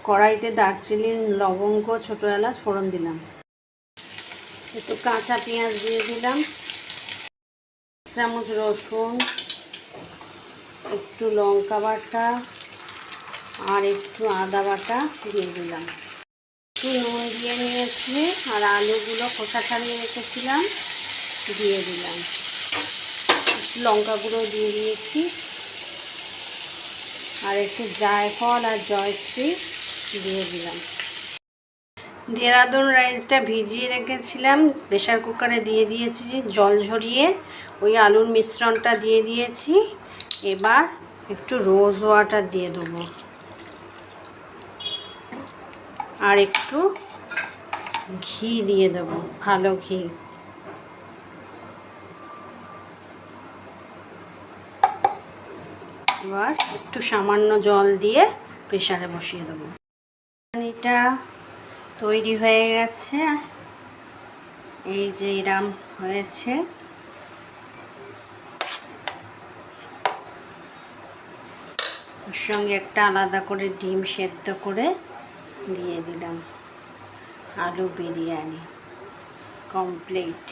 কড়াইতে দারচিনি, লবঙ্গ, ছোটো এলাচ ফোড়ন দিলাম। একটু কাঁচা পেঁয়াজ দিয়ে দিলাম, চামচ রসুন, একটু লঙ্কা বাটা আর একটু আদা বাটা দিয়ে দিলাম। একটু নুন দিয়ে নিয়েছি আর আলুগুলো খোসা ছাড়িয়ে রেখেছিলাম দিয়ে দিলাম। লঙ্কা গুঁড়ো দিয়ে দিয়েছি আর একটু জায়ফল আর জয়ত্রী দিয়ে দিলাম। দেরাদুন রাইসটা ভিজিয়ে রেখেছিলাম, প্রেশার কুকারে দিয়ে দিয়েছি জল ঝরিয়ে, ওই আলুর মিশ্রণটা দিয়ে দিয়েছি। এবার একটু রোজ ওয়াটার দিয়ে দেবো আর একটু ঘি দিয়ে দেবো, ভালো ঘি। এবার একটু সামান্য জল দিয়ে প্রেশারে বসিয়ে দেবো। বিরিয়ানিটা তৈরি হয়ে গেছে, এই যে এরম হয়েছে। ওর সঙ্গে একটা আলাদা করে ডিম সেদ্ধ করে দিয়ে দিলাম। আলু বিরিয়ানি কমপ্লিট।